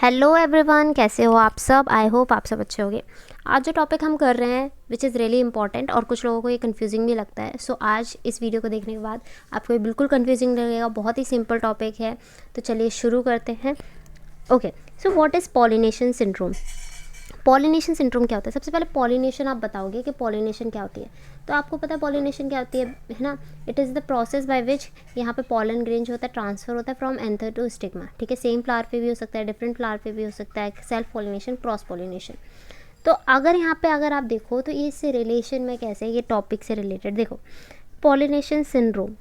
Hello everyone, कैसे हो आप सब। आई होप आप सब अच्छे होंगे। आज जो टॉपिक हम कर रहे हैं विच इज़ रियली इंपॉर्टेंट और कुछ लोगों को ये कन्फ्यूजिंग भी लगता है। सो आज इस वीडियो को देखने के बाद आपको ये बिल्कुल कन्फ्यूजिंग लगेगा। बहुत ही सिंपल टॉपिक है, तो चलिए शुरू करते हैं। Okay, so what is pollination syndrome. Pollination syndrome क्या होता है। सबसे पहले पॉलिनेशन आप बताओगे कि पॉलिनेशन क्या होती है। तो आपको पता है पॉलिनेशन क्या होती है ना। It is the process by which यहाँ पे पॉलन ग्रेन जो होता है ट्रांसफर होता है फ्रॉम एंथर टू स्टिग्मा। ठीक है, सेम फ्लावर पे भी हो सकता है, डिफरेंट फ्लावर पे भी हो सकता है, सेल्फ पॉलिनेशन, क्रॉस पॉलिनेशन। तो अगर आप देखो तो ये इससे रिलेशन में कैसे, ये टॉपिक से रिलेटेड देखो। Pollination syndrome,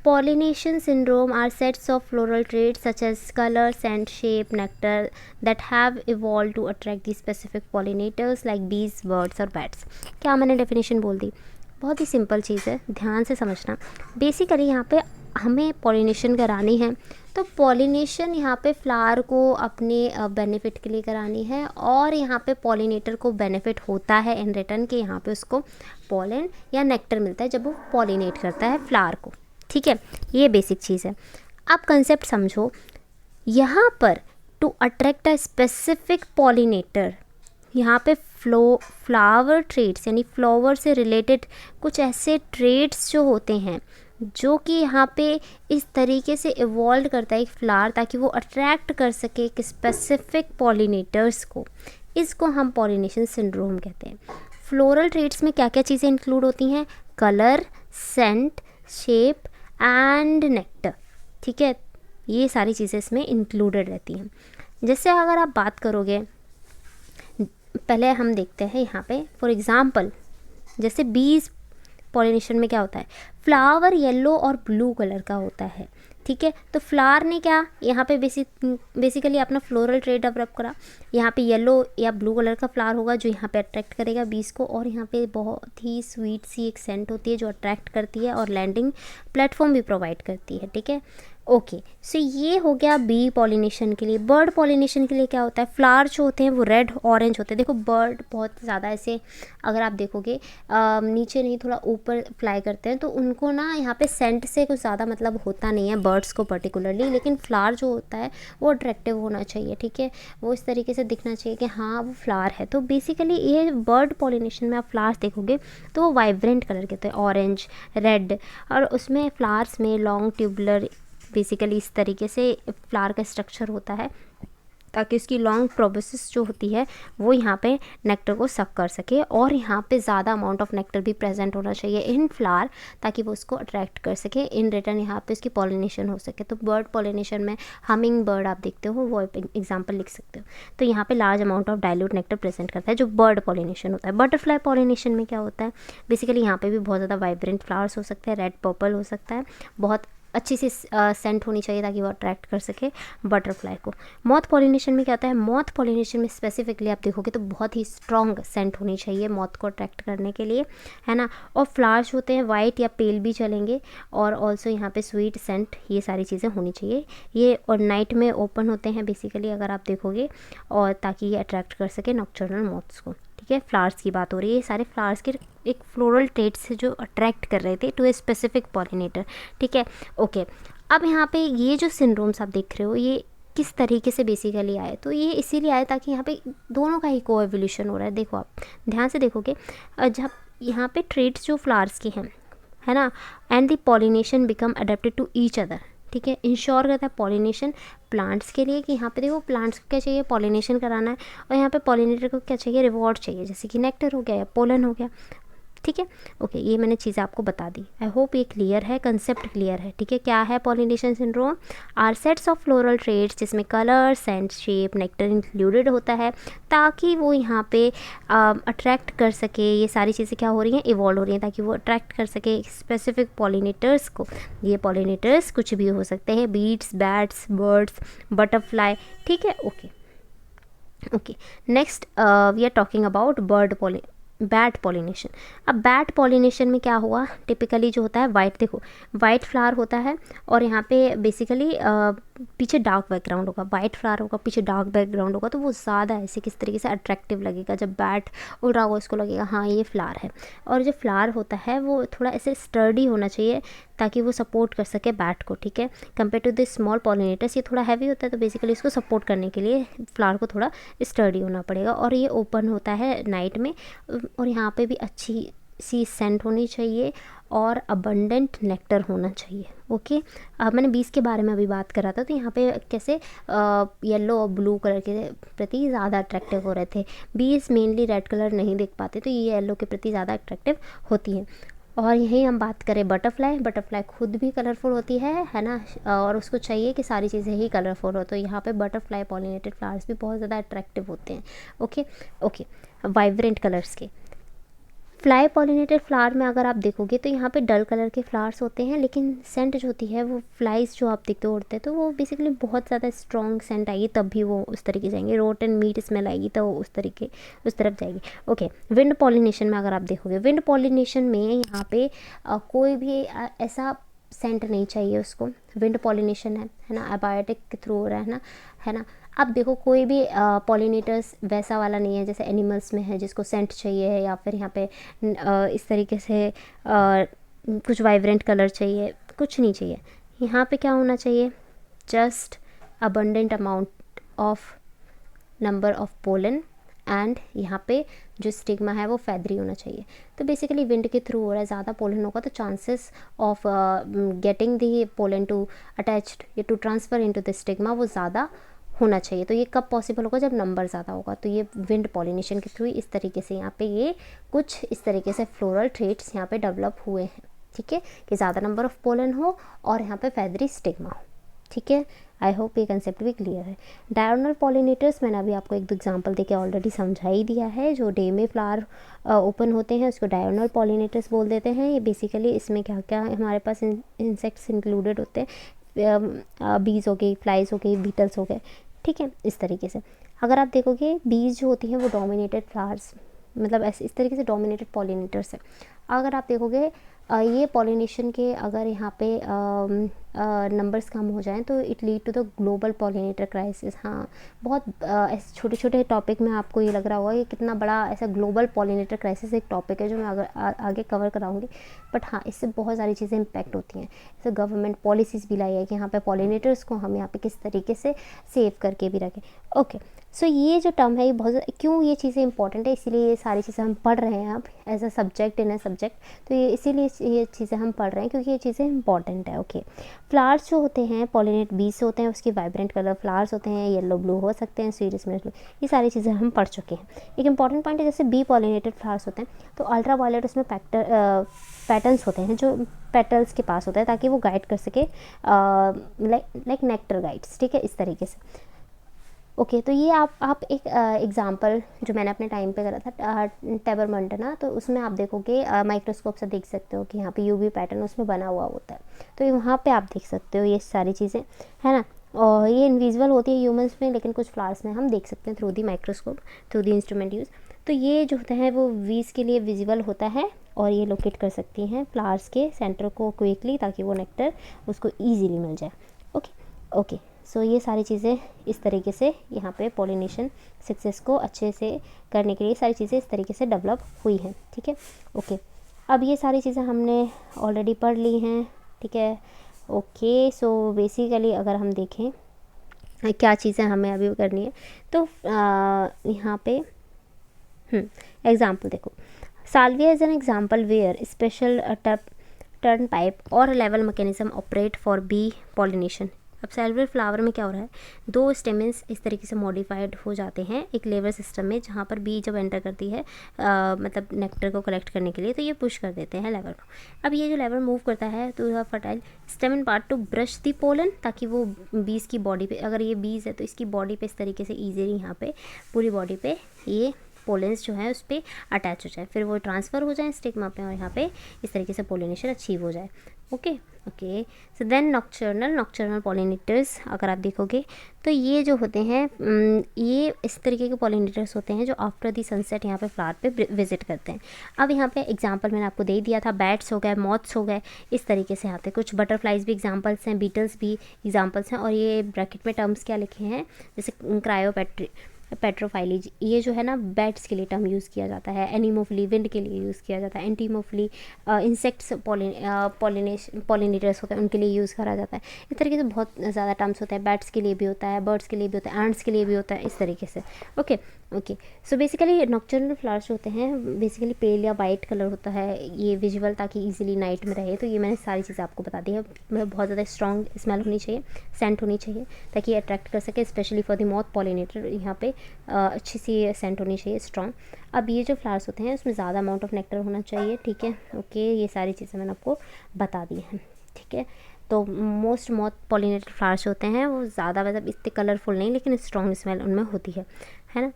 pollination syndrome are sets of floral traits such as color, scent, shape, nectar that have evolved to attract the specific pollinators like bees, birds और bats। क्या मैंने डेफिनेशन बोल दी। बहुत ही सिंपल चीज़ है, ध्यान से समझना। बेसिकली यहाँ पे हमें पॉलिनेशन करानी है, तो पॉलिनेशन यहाँ पे फ्लावर को अपने बेनिफिट के लिए करानी है और यहाँ पे पॉलिनेटर को बेनिफिट होता है इन रिटर्न के यहाँ पे उसको पॉलन या नेक्टर मिलता है जब वो पॉलिनेट करता है फ्लावर को। ठीक है, ये बेसिक चीज़ है। आप कंसेप्ट समझो। यहाँ पर to attract a specific pollinator, यहाँ पे फ्लावर ट्रेड्स यानी फ्लावर से रिलेटेड कुछ ऐसे ट्रेड्स जो होते हैं जो कि यहाँ पे इस तरीके से इवॉल्व करता है एक फ्लावर ताकि वो अट्रैक्ट कर सके एक स्पेसिफिक पॉलिनेटर्स को। इसको हम पॉलिनेशन सिंड्रोम कहते हैं। फ्लोरल ट्रेड्स में क्या क्या चीज़ें इंक्लूड होती हैं? Colour, scent, shape and nectar. ठीक है, ये सारी चीज़ें इसमें इंक्लूडेड रहती हैं। जैसे अगर आप बात करोगे, पहले हम देखते हैं यहाँ पे फॉर एग्ज़ाम्पल, जैसे बीज पॉलिनेशन में क्या होता है, फ्लावर येलो और ब्लू कलर का होता है। ठीक है, तो फ्लावर ने क्या यहाँ पे बेसिकली अपना फ्लोरल ट्रेड डेवलप करा। यहाँ पे येलो या ब्लू कलर का फ्लावर होगा जो यहाँ पे अट्रैक्ट करेगा बीज को, और यहाँ पे बहुत ही स्वीट सी एक सेंट होती है जो अट्रैक्ट करती है और लैंडिंग प्लेटफॉर्म भी प्रोवाइड करती है। ठीक है, ओके, सो ये हो गया बी पॉलिनेशन के लिए। बर्ड पॉलिनेशन के लिए क्या होता है, फ्लावर जो होते हैं वो रेड ऑरेंज होते हैं। देखो बर्ड बहुत ज़्यादा ऐसे अगर आप देखोगे नीचे नहीं थोड़ा ऊपर फ्लाई करते हैं, तो उनको ना यहाँ पे सेंट से कुछ ज़्यादा मतलब होता नहीं है बर्ड्स को पर्टिकुलरली, लेकिन फ्लावर जो होता है वो अट्रैक्टिव होना चाहिए। ठीक है, वो इस तरीके से दिखना चाहिए कि हाँ वो फ्लावर है। तो बेसिकली ये बर्ड पॉलिनेशन में आप फ्लावर्स देखोगे तो वो वाइब्रेंट कलर के होते हैं, ऑरेंज, रेड, और उसमें फ्लावर्स में लॉन्ग ट्यूबुलर बेसिकली इस तरीके से फ्लावर का स्ट्रक्चर होता है ताकि उसकी लॉन्ग प्रोसेस जो होती है वो यहाँ पे नेक्टर को सक कर सके, और यहाँ पे ज़्यादा अमाउंट ऑफ नेक्टर भी प्रेजेंट होना चाहिए इन फ्लावर ताकि वो उसको अट्रैक्ट कर सके। इन रिटर्न यहाँ पे उसकी पॉलिनेशन हो सके। तो बर्ड पॉलिनेशन में हमिंग बर्ड आप देखते हो, वो एग्जाम्पल लिख सकते हो। तो यहाँ पे large amount of dilute nectar present करता है जो बर्ड पॉलिनेशन होता है। बटरफ्लाई पॉलिनेशन में क्या होता है, बेसिकली यहाँ पे भी बहुत ज़्यादा वाइब्रेंट फ्लावर्स हो सकते हैं, रेड पर्पल हो सकता है, बहुत अच्छी सी सेंट होनी चाहिए ताकि वो अट्रैक्ट कर सके बटरफ्लाई को। मॉथ पॉलिनेशन में क्या होता है, मॉथ पॉलिनेशन में स्पेसिफिकली आप देखोगे तो बहुत ही स्ट्रॉन्ग सेंट होनी चाहिए मॉथ को अट्रैक्ट करने के लिए, है ना। और फ्लावर्स होते हैं वाइट या पेल भी चलेंगे, और ऑल्सो यहाँ पे स्वीट सेंट, ये सारी चीज़ें होनी चाहिए। ये और नाइट में ओपन होते हैं बेसिकली अगर आप देखोगे, और ताकि ये अट्रैक्ट कर सके नॉक्टर्नल मॉथ्स को। ठीक है, फ्लावर्स की बात हो रही है, ये सारे फ्लावर्स के एक फ्लोरल ट्रेट से जो अट्रैक्ट कर रहे थे टू ए स्पेसिफिक पॉलिनेटर। ठीक है, ओके। अब यहाँ पे ये जो सिंड्रोम्स आप देख रहे हो ये किस तरीके से बेसिकली आए, तो ये इसीलिए आए ताकि यहाँ पे दोनों का ही को एवोल्यूशन हो रहा है। देखो आप ध्यान से देखोगे, जब यहाँ पे ट्रेट्स जो फ्लावर्स के हैं, है ना, and the pollination become adapted to each other. ठीक है, इंश्योर करता है पॉलिनेशन प्लांट्स के लिए कि यहाँ पे देखो प्लांट्स को क्या चाहिए, पॉलिनेशन कराना है, और यहाँ पे पॉलिनेटर को क्या चाहिए, रिवॉर्ड चाहिए, जैसे कि नेक्टर हो गया या पोलन हो गया। ठीक है, ओके, ये मैंने चीज़ें आपको बता दी। आई होप ये क्लियर है, कंसेप्ट क्लियर है। ठीक है, क्या है pollination syndrome, are sets of floral traits जिसमें colour, scent, shape, nectar included होता है ताकि वो यहाँ पे अट्रैक्ट कर सके। ये सारी चीज़ें क्या हो रही हैं, इवॉल्व हो रही हैं ताकि वो अट्रैक्ट कर सके स्पेसिफिक पॉलिनेटर्स को। ये पॉलिनेटर्स कुछ भी हो सकते हैं, बीट्स, बैट्स, बर्ड्स, बटरफ्लाई। ठीक है, okay okay. Next we are talking about bat pollination. अब बैट पॉलिनेशन में क्या हुआ, टिपिकली जो होता है वाइट, देखो वाइट फ्लावर होता है, और यहाँ पे बेसिकली पीछे डार्क बैकग्राउंड होगा, वाइट फ्लावर होगा, पीछे डार्क बैकग्राउंड होगा, तो वो ज़्यादा ऐसे किस तरीके से अट्रैक्टिव लगेगा। जब बैट उड़ रहा होगा उसको लगेगा हाँ ये फ्लावर है। और जो फ्लावर होता है वो थोड़ा ऐसे स्टर्डी होना चाहिए ताकि वो सपोर्ट कर सके बैट को, ठीक है। Compare to this small pollinators, ये थोड़ा हैवी होता है, तो बेसिकली इसको सपोर्ट करने के लिए फ्लावर को थोड़ा स्टर्डी होना पड़ेगा। और ये ओपन होता है नाइट में, और यहाँ पे भी अच्छी सी सेंट होनी चाहिए और अबंडेंट नेक्टर होना चाहिए। ओके, मैंने बीज के बारे में अभी बात करा था, तो यहाँ पे कैसे येलो और ब्लू कलर के प्रति ज़्यादा अट्रैक्टिव हो रहे थे। बीज मेनली रेड कलर नहीं देख पाते, तो ये येलो के प्रति ज़्यादा अट्रैक्टिव होती हैं। और यहीं हम बात करें बटरफ्लाई, बटरफ्लाई खुद भी कलरफुल होती है ना, और उसको चाहिए कि सारी चीज़ें ही कलरफुल हो, तो यहाँ पे बटरफ्लाई पॉलिनेटेड फ्लावर्स भी बहुत ज़्यादा अट्रैक्टिव होते हैं। ओके ओके, वाइब्रेंट कलर्स के फ्लाई पॉलिनेटेड फ्लावर में अगर आप देखोगे तो यहाँ पे डल कलर के फ्लावर्स होते हैं, लेकिन सेंट जो होती है वो फ्लाइज जो आप देखते उड़ते हैं तो वो बेसिकली बहुत ज़्यादा स्ट्रॉन्ग सेंट आएगी, तब भी वो उस तरीके जाएंगे। रोट एंड मीट स्मेल आएगी तो वो उस तरफ जाएगी। ओके, विंड पॉलिनेशन में अगर आप देखोगे, विंड पॉलिनेशन में यहाँ पे कोई भी ऐसा सेंट नहीं चाहिए उसको। विंड पॉलिनेशन है ना, एबायोटिक के थ्रू हो रहा है ना। अब देखो कोई भी पॉलिनेटर्स वैसा वाला नहीं है जैसे एनिमल्स में है जिसको सेंट चाहिए है, या फिर यहाँ पे इस तरीके से कुछ वाइब्रेंट कलर चाहिए, कुछ नहीं चाहिए। यहाँ पे क्या होना चाहिए, just abundant amount of number of pollen, and यहाँ पे जो स्टिग्मा है वो फैदरी होना चाहिए। तो बेसिकली विंड के थ्रू हो रहा है, ज़्यादा पोलन होगा तो chances of getting the pollen to attached या to transfer into the stigma वो ज़्यादा होना चाहिए। तो ये कब पॉसिबल होगा, जब नंबर ज़्यादा होगा। तो ये विंड पॉलिनेशन के थ्रू इस तरीके से यहाँ पे ये कुछ इस तरीके से फ्लोरल ट्रेट्स यहाँ पे डेवलप हुए हैं, ठीक है, कि ज़्यादा नंबर ऑफ पोलन हो और यहाँ पे फैदरी स्टिग्मा हो, ठीक है। आई होप ये कंसेप्ट भी क्लियर है। डायगोनल पॉलिनेटर्स मैंने अभी आपको एक दो एग्जांपल देके ऑलरेडी समझा ही दिया है। जो डे में फ्लावर ओपन होते हैं उसको डायगोनल पॉलिनेटर्स बोल देते हैं। ये बेसिकली इसमें क्या क्या हमारे पास इंसेक्ट्स इंक्लूडेड होते हैं, बीज हो गई, फ्लाइज हो गई, बीटल्स हो गए, ठीक है। इस तरीके से अगर आप देखोगे बीज जो होती हैं वो डोमिनेटेड फ्लावर्स, मतलब ऐसे इस तरीके से डोमिनेटेड पॉलिनेटर्स है। अगर आप देखोगे ये पॉलिनेशन के अगर यहाँ पे नंबर्स कम हो जाएं तो it lead to the global pollinator crisis. हाँ, बहुत ऐसे छोटे छोटे टॉपिक में आपको ये लग रहा होगा कि कितना बड़ा ऐसा ग्लोबल पॉलिनेटर क्राइसिस एक टॉपिक है जो मैं आगे कवर कराऊंगी, बट हाँ इससे बहुत सारी चीज़ें इम्पैक्ट होती हैं। जैसे गवर्नमेंट पॉलिसीज़ भी लाई है कि यहाँ पे पॉलिनेटर्स को हम यहाँ पे किस तरीके से सेव करके भी रखें। ओके, सो ये जो टर्म है ये बहुत क्यों ये चीज़ें इंपॉर्टेंट है, इसीलिए ये सारी चीज़ें हम पढ़ रहे हैं अब as a subject in a subject. तो ये इसीलिए ये चीज़ें हम पढ़ रहे हैं क्योंकि ये चीज़ें इंपॉर्टेंट है। ओके, फ्लावर्स जो होते हैं पॉलिनेट बीज से होते हैं, उसके वाइब्रेंट कलर फ्लावर्स होते हैं, येलो ब्लू हो सकते हैं, स्वीट स्मेल ब्लू, ये सारी चीज़ें हम पढ़ चुके हैं। एक इंपॉर्टेंट पॉइंट है जैसे बी पॉलिनेटेड फ्लावर्स होते हैं तो अल्ट्रा वायलेट उसमें पैटर्न्स होते हैं जो पेटल्स के पास होता है ताकि वो गाइड कर सके लाइक नेक्टर गाइड्स, ठीक है, इस तरीके से। ओके, तो ये आप एक एग्जांपल जो मैंने अपने टाइम पे करा था टेबरमंट ना, तो उसमें आप देखोगे माइक्रोस्कोप से देख सकते हो कि यहाँ पे यूवी पैटर्न उसमें बना हुआ होता है, तो ये वहाँ पे आप देख सकते हो ये सारी चीज़ें, है ना। और ये इनविजिबल होती है ह्यूमंस में, लेकिन कुछ फ्लावर्स में हम देख सकते हैं through the microscope, through the instrument use. तो ये जो होता है वो वीज के लिए विजिबल होता है और ये लोकेट कर सकती हैं फ्लावर्स के सेंटर को क्विकली ताकि वो नेक्टर उसको ईजीली मिल जाए। ओके ओके, सो ये सारी चीज़ें इस तरीके से यहाँ पे पॉलिनेशन सक्सेस को अच्छे से करने के लिए सारी चीज़ें इस तरीके से डेवलप हुई हैं, ठीक है। ओके, अब ये सारी चीज़ें हमने ऑलरेडी पढ़ ली हैं, ठीक है। ओके, सो बेसिकली अगर हम देखें क्या चीज़ें हमें अभी करनी है तो यहाँ पे एग्जाम्पल देखो, salvia is an example where special turn pipe और lever mechanism operate for bee pollination. अब साल्विया फ्लावर में क्या हो रहा है, दो स्टेमेंस इस तरीके से मॉडिफाइड हो जाते हैं एक लेवर सिस्टम में, जहाँ पर बी जब एंटर करती है मतलब नेक्टर को कलेक्ट करने के लिए तो ये पुश कर देते हैं लेवर को। अब ये जो लेवर मूव करता है तो fertile स्टेमन part two brush the pollen, ताकि वो बीज की बॉडी पे, अगर ये बीज है तो इसकी बॉडी पे इस तरीके से ईजीली यहाँ पे पूरी बॉडी पे ये पोलेंस जो है उस पर अटैच हो जाए, फिर वो ट्रांसफ़र हो जाए स्टिग्मा पे और यहाँ पे इस तरीके से पोलिनेशन अचीव हो जाए। Okay okay. So then nocturnal pollinators अगर आप देखोगे तो ये जो होते हैं ये इस तरीके के पॉलिनेटर्स होते हैं जो आफ्टर दी सनसेट यहाँ पे फ्लावर पे विजिट करते हैं। अब यहाँ पे एग्जांपल मैंने आपको दे दिया था, बैट्स हो गए, मॉथ्स हो गए, इस तरीके से आते हैं। कुछ बटरफ्लाइज भी एग्जांपल्स हैं, बीटल्स भी एग्जांपल्स हैं। और ये ब्रैकेट में टर्म्स क्या लिखे हैं, जैसे पेट्रोफाइलीज, ये जो है ना बैट्स के लिए टर्म यूज़ किया जाता है। एनीमोफिली विंड के लिए यूज़ किया जाता है। एंटीमोफिली इंसेक्ट्स पॉलिनेटर्स होते हैं उनके लिए यूज़ करा जाता है। इस तरीके से बहुत ज़्यादा टर्म्स होते हैं। बैट्स के लिए भी होता है, बर्ड्स के लिए भी होता है, एंट्स के लिए भी होता है, इस तरीके से। Okay okay. So basically nocturnal flowers होते हैं बेसिकली पेल या वाइट कलर होता है ये विजुअल, ताकि इजीली नाइट में रहे। तो ये मैंने सारी चीज़ें आपको बता दी है। बहुत ज़्यादा स्ट्रॉन्ग स्मेल होनी चाहिए, सेंट होनी चाहिए, ताकि अट्रैक्ट कर सके, specially for the moth pollinator. यहाँ पे अच्छी सी सेंट होनी चाहिए, स्ट्रॉन्ग। अब ये जो फ्लावर्स होते हैं उसमें ज़्यादा अमाउंट ऑफ नेक्टर होना चाहिए, ठीक है। ओके, ये सारी चीज़ें मैंने आपको बता दी हैं, ठीक है। तो मोस्ट मॉथ पॉलिनेटेड फ्लावर्स होते हैं वो ज़्यादा मतलब इतने कलरफुल नहीं, लेकिन स्ट्रॉन्ग स्मेल उनमें होती है ना।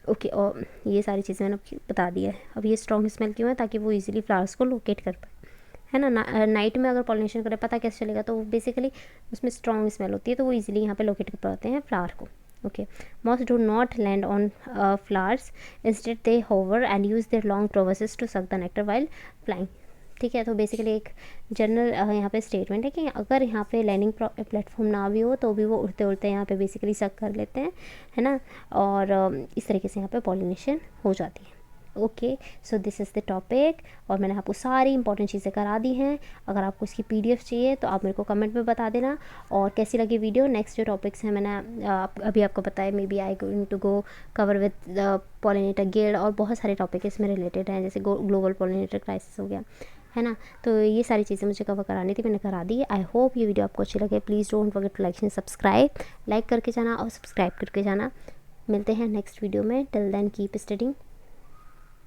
ओके, और ये सारी चीज़ें मैंने आपको बता दी है। अब ये स्ट्रॉन्ग स्मेल क्यों है, ताकि वो इजीली फ्लावर्स को लोकेट कर पाए, है ना। नाइट में अगर पॉलिनेशन करें पता कैसे चलेगा, तो बेसिकली उसमें स्ट्रॉन्ग स्मेल होती है, तो वो इजीली यहाँ पे लोकेट कर पाते हैं फ्लावर को। Okay, moths do not land on flowers, instead they hover and use their long proboscises to suck the nectar while flying, ठीक है। तो बेसिकली एक जनरल यहाँ पे स्टेटमेंट है कि अगर यहाँ पे लैंडिंग प्लेटफॉर्म ना भी हो तो भी वो उड़ते उड़ते यहाँ पे बेसिकली सक कर लेते हैं, है ना। और इस तरीके से यहाँ पे पॉलिनेशन हो जाती है। Okay, so this is the topic, और मैंने आपको सारी इंपॉर्टेंट चीज़ें करा दी हैं। अगर आपको इसकी PDF चाहिए तो आप मेरे को कमेंट में बता देना। और कैसी लगी वीडियो, नेक्स्ट जो टॉपिक्स हैं मैंने अभी आपको बताया, maybe I going to go cover with pollinator guild, और बहुत सारे टॉपिक इसमें रिलेटेड हैं, जैसे ग्लोबल पॉलिनेटर क्राइसिस हो गया, है ना। तो ये सारी चीज़ें मुझे कवर करानी थी, मैंने करा दी। आई होप ये वीडियो आपको अच्छी लगे। Please don't forget to like and subscribe, like करके जाना और सब्सक्राइब करके जाना। मिलते हैं नेक्स्ट वीडियो में। Till then keep studying.